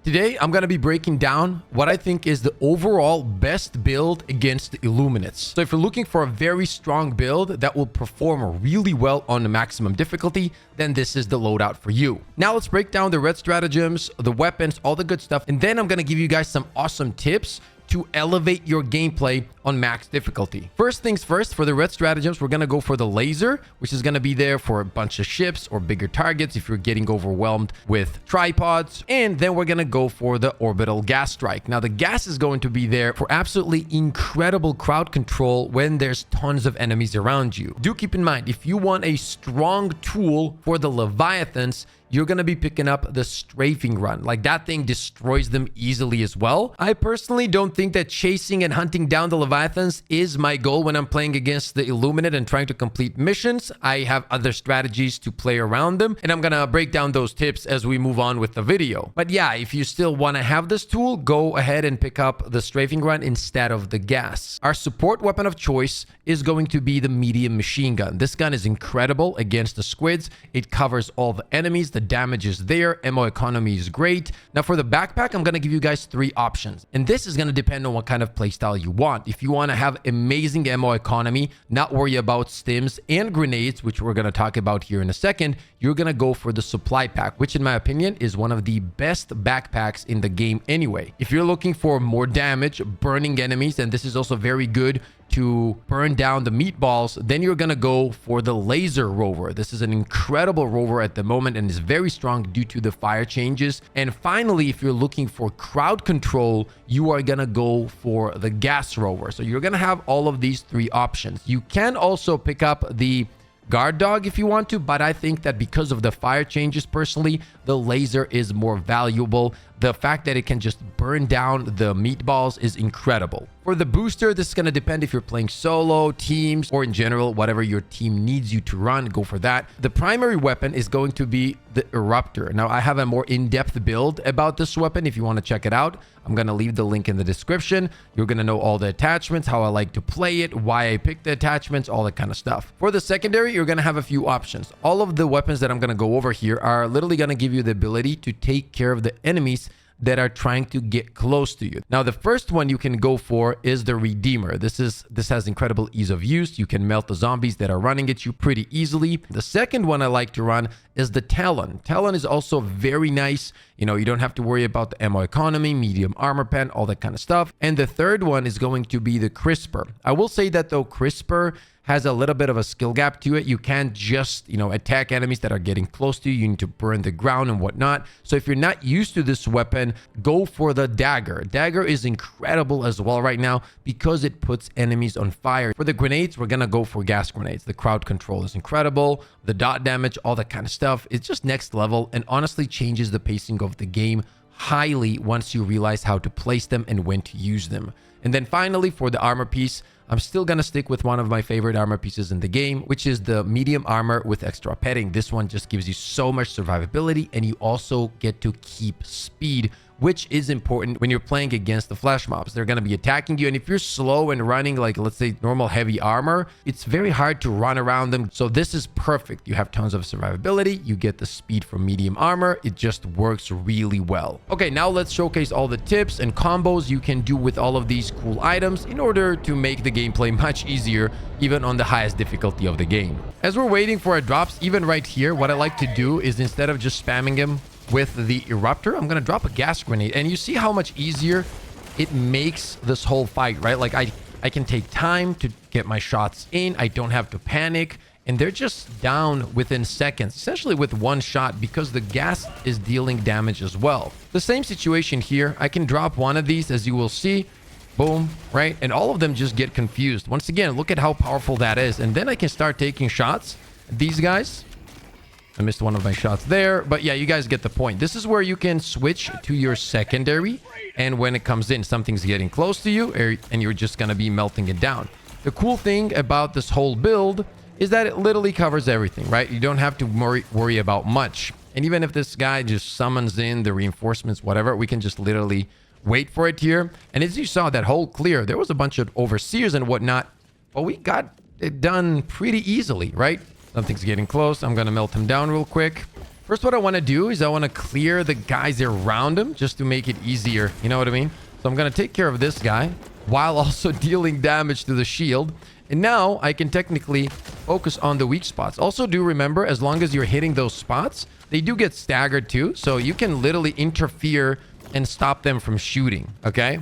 Today, I'm going to be breaking down what I think is the overall best build against the illuminates. So if you're looking for a very strong build that will perform really well on the maximum difficulty, then this is the loadout for you. Now let's break down the red stratagems, the weapons, all the good stuff. And then I'm going to give you guys some awesome tips to elevate your gameplay on max difficulty. First things first, for the red stratagems, we're going to go for the laser, which is going to be there for a bunch of ships or bigger targets if you're getting overwhelmed with tripods. And then we're going to go for the orbital gas strike. Now, the gas is going to be there for absolutely incredible crowd control when there's tons of enemies around you. Do keep in mind, if you want a strong tool for the Leviathans, you're going to be picking up the strafing run. Like, that thing destroys them easily as well. I personally don't think that chasing and hunting down the Leviathans is my goal when I'm playing against the Illuminate and trying to complete missions. I have other strategies to play around them, and I'm going to break down those tips as we move on with the video. But yeah, if you still want to have this tool, go ahead and pick up the strafing run instead of the gas. Our support weapon of choice is going to be the medium machine gun. This gun is incredible against the squids. It covers all the enemies. The damage is there. Ammo economy is great. Now for the backpack, I'm going to give you guys 3 options. And this is going to depend on what kind of playstyle you want. If you want to have amazing ammo economy, not worry about stims and grenades, which we're going to talk about here in a second, you're going to go for the supply pack, which in my opinion is one of the best backpacks in the game anyway. If you're looking for more damage, burning enemies, and this is also very good to burn down the meatballs, then you're gonna go for the laser rover. This is an incredible rover at the moment and is very strong due to the fire changes. And finally, if you're looking for crowd control, you are gonna go for the gas rover. So you're gonna have all of these 3 options. You can also pick up the guard dog if you want to, but I think that because of the fire changes, personally, the laser is more valuable. The fact that it can just burn down the meatballs is incredible. For the booster, this is going to depend if you're playing solo, teams, or in general, whatever your team needs you to run, go for that. The primary weapon is going to be the Eruptor. Now, I have a more in-depth build about this weapon if you want to check it out. I'm going to leave the link in the description. You're going to know all the attachments, how I like to play it, why I picked the attachments, all that kind of stuff. For the secondary, you're going to have a few options. All of the weapons that I'm going to go over here are literally going to give you the ability to take care of the enemies that are trying to get close to you. Now, the first one you can go for is the Redeemer. This has incredible ease of use. You can melt the zombies that are running at you pretty easily. The second one I like to run is the Talon. Talon is also very nice. You know, you don't have to worry about the ammo economy, medium armor pen, all that kind of stuff. And the third one is going to be the Crisper. I will say that though, Crisper has a little bit of a skill gap to it. You can't just, attack enemies that are getting close to you. You need to burn the ground and whatnot. So if you're not used to this weapon, go for the Dagger. Dagger is incredible as well right now because it puts enemies on fire. For the grenades, we're going to go for gas grenades. The crowd control is incredible. The dot damage, all that kind of stuff. It's just next level and honestly changes the pacing of the game highly once you realize how to place them and when to use them. And then finally, for the armor piece, I'm still going to stick with one of my favorite armor pieces in the game, which is the medium armor with extra petting. This one just gives you so much survivability, and you also get to keep speed, which is important when you're playing against the flesh mobs. They're going to be attacking you, and if you're slow and running like, let's say, normal heavy armor, it's very hard to run around them. So this is perfect. You have tons of survivability. You get the speed from medium armor. It just works really well. Okay, now let's showcase all the tips and combos you can do with all of these cool items in order to make the gameplay much easier, even on the highest difficulty of the game. As we're waiting for our drops, even right here, what I like to do is instead of just spamming him with the Eruptor, I'm going to drop a gas grenade. And you see how much easier it makes this whole fight, right? Like I can take time to get my shots in. I don't have to panic. And they're just down within seconds, essentially with one shot because the gas is dealing damage as well. The same situation here. I can drop one of these, as you will see. Boom, right? And all of them just get confused. Once again, look at how powerful that is. And then I can start taking shots. These guys, I missed one of my shots there, but yeah, you guys get the point. This is where you can switch to your secondary, and when it comes in, something's getting close to you, and you're just gonna be melting it down. The cool thing about this whole build is that it literally covers everything, right? You don't have to worry about much. And even if this guy just summons in the reinforcements, whatever, we can just literally wait for it here. And as you saw, that whole clear, there was a bunch of overseers and whatnot, but we got it done pretty easily, right? Something's getting close. I'm going to melt him down real quick. First, what I want to do is I want to clear the guys around him just to make it easier. You know what I mean? So I'm going to take care of this guy while also dealing damage to the shield. And now I can technically focus on the weak spots. Also, do remember, as long as you're hitting those spots, they do get staggered too. So you can literally interfere and stop them from shooting. Okay?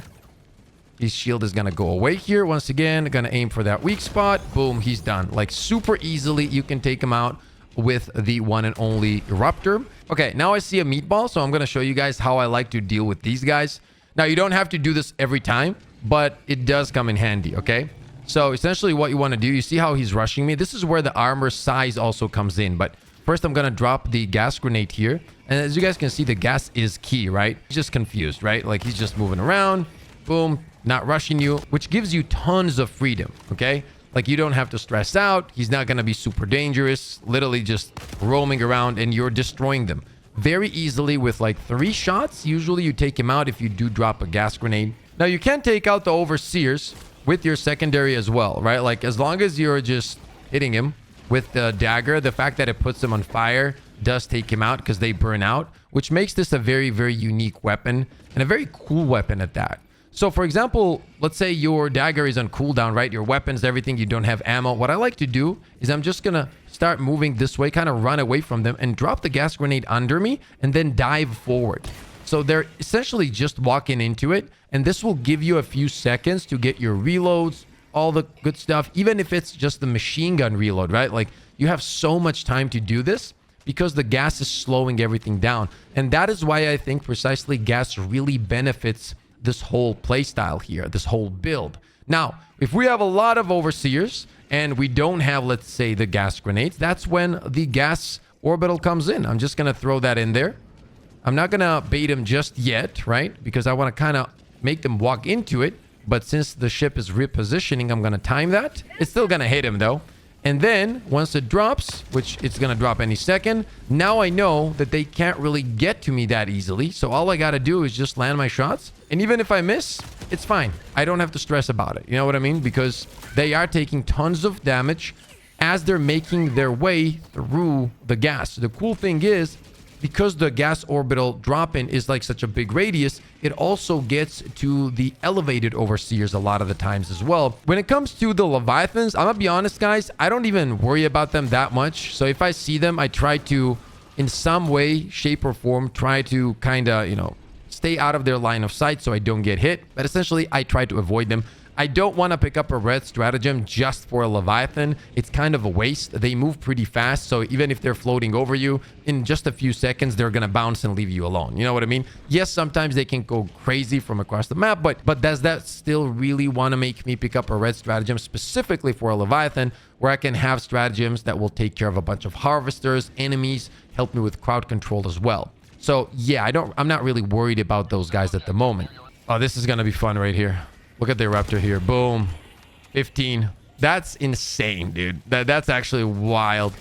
His shield is going to go away here. Once again, going to aim for that weak spot. Boom, he's done. Like super easily, you can take him out with the one and only Eruptor. Okay, now I see a meatball. So I'm going to show you guys how I like to deal with these guys. Now, you don't have to do this every time, but it does come in handy. Okay? So essentially what you want to do, you see how he's rushing me? This is where the armor size also comes in. But first I'm going to drop the gas grenade here. And as you guys can see, the gas is key, right? He's just confused, right? Like he's just moving around. Boom. Not rushing you, which gives you tons of freedom, okay? Like you don't have to stress out. He's not going to be super dangerous. Literally just roaming around and you're destroying them very easily with like 3 shots. Usually you take him out if you do drop a gas grenade. Now you can take out the overseers with your secondary as well, right? Like as long as you're just hitting him with the dagger, the fact that it puts them on fire does take him out because they burn out, which makes this a very, very unique weapon and a very cool weapon at that. So for example, let's say your dagger is on cooldown, right? Your weapons, everything, you don't have ammo. What I like to do is I'm just going to start moving this way, kind of run away from them and drop the gas grenade under me and then dive forward. So they're essentially just walking into it. And this will give you a few seconds to get your reloads, all the good stuff, even if it's just the machine gun reload, right? Like you have so much time to do this because the gas is slowing everything down. And that is why I think precisely gas really benefits this whole playstyle here, this whole build. Now, if we have a lot of overseers and we don't have, let's say, the gas grenades, that's when the gas orbital comes in. I'm just going to throw that in there. I'm not going to bait him just yet, right? Because I want to kind of make them walk into it. But since the ship is repositioning, I'm going to time that. It's still going to hit him, though. And then once it drops, which it's going to drop any second, now I know that they can't really get to me that easily. So all I got to do is just land my shots. And even if I miss, it's fine. I don't have to stress about it. You know what I mean? Because they are taking tons of damage as they're making their way through the gas. The cool thing is, because the gas orbital drop-in is like such a big radius, it also gets to the elevated overseers a lot of the times as well. When it comes to the Leviathans, I'm gonna be honest, guys, I don't even worry about them that much. So if I see them, I try to, in some way, shape or form, try to kind of, you know, stay out of their line of sight so I don't get hit. But essentially, I try to avoid them. I don't want to pick up a red stratagem just for a Leviathan. It's kind of a waste. They move pretty fast, so even if they're floating over you, in just a few seconds, they're going to bounce and leave you alone. You know what I mean? Yes, sometimes they can go crazy from across the map, but does that still really want to make me pick up a red stratagem specifically for a Leviathan, where I can have stratagems that will take care of a bunch of harvesters, enemies, help me with crowd control as well? So yeah, I'm not really worried about those guys at the moment. Oh, this is going to be fun right here. Look at the Eruptor here. Boom. 15. That's insane, dude. That's actually wild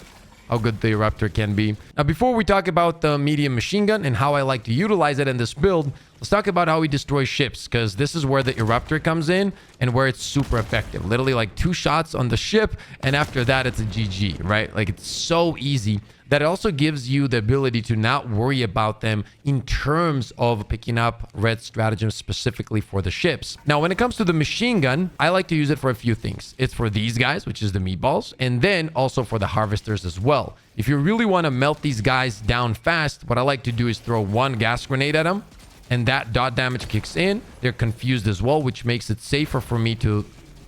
how good the Eruptor can be. Now, before we talk about the medium machine gun and how I like to utilize it in this build, let's talk about how we destroy ships, because this is where the Eruptor comes in and where it's super effective. Literally like 2 shots on the ship, and after that, it's a GG, right? Like it's so easy that it also gives you the ability to not worry about them in terms of picking up red stratagems specifically for the ships. Now, when it comes to the machine gun, I like to use it for a few things. It's for these guys, which is the meatballs, and then also for the harvesters as well. If you really want to melt these guys down fast, what I like to do is throw 1 gas grenade at them, and that dot damage kicks in. They're confused as well, which makes it safer for me to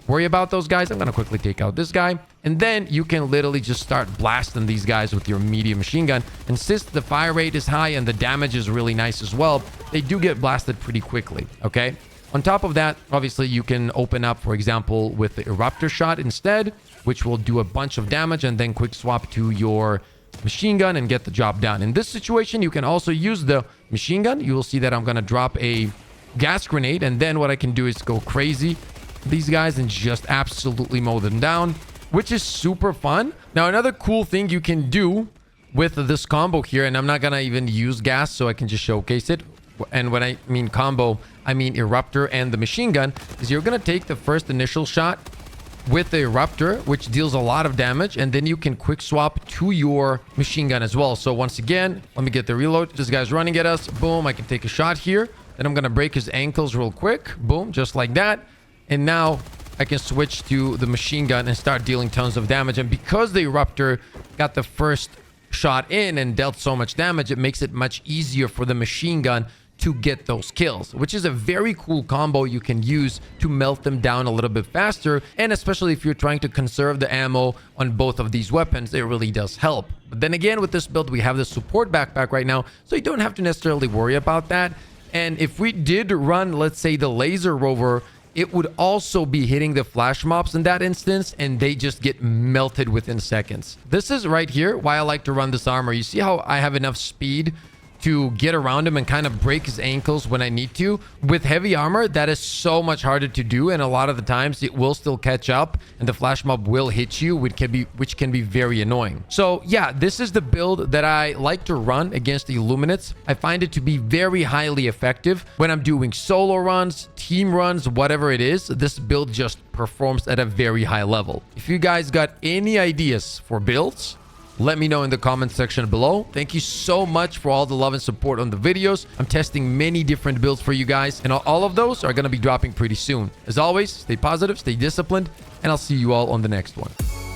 worry about those guys. I'm going to quickly take out this guy. And then you can literally just start blasting these guys with your medium machine gun. And since the fire rate is high and the damage is really nice as well, they do get blasted pretty quickly, okay? On top of that, obviously, you can open up, for example, with the Eruptor shot instead, which will do a bunch of damage and then quick swap to your machine gun and get the job done. In this situation, you can also use the machine gun. You will see that I'm going to drop a gas grenade, and then what I can do is go crazy these guys and just absolutely mow them down, which is super fun. Now, another cool thing you can do with this combo here, and I'm not gonna even use gas, so I can just showcase it. And when I mean combo, I mean Eruptor and the machine gun, is you're gonna take the first initial shot with the Eruptor, which deals a lot of damage, and then you can quick swap to your machine gun as well. So once again, let me get the reload. This guy's running at us. Boom, I can take a shot here. Then I'm gonna break his ankles real quick. Boom, just like that. And now I can switch to the machine gun and start dealing tons of damage. And because the Eruptor got the first shot in and dealt so much damage, it makes it much easier for the machine gun to get those kills, which is a very cool combo you can use to melt them down a little bit faster. And especially if you're trying to conserve the ammo on both of these weapons, it really does help. But then again, with this build, we have the support backpack right now, so you don't have to necessarily worry about that. And if we did run, let's say, the laser rover, it would also be hitting the flash mobs in that instance, and they just get melted within seconds. This is right here why I like to run this armor. You see how I have enough speed to get around him and kind of break his ankles when I need to. With heavy armor, that is so much harder to do, and a lot of the times it will still catch up and the flash mob will hit you, which can be very annoying. So yeah, this is the build that I like to run against the illuminates. I find it to be very highly effective when I'm doing solo runs, team runs, whatever it is. This build just performs at a very high level. If you guys got any ideas for builds, let me know in the comment section below. Thank you so much for all the love and support on the videos. I'm testing many different builds for you guys, and all of those are going to be dropping pretty soon. As always, stay positive, stay disciplined, and I'll see you all on the next one.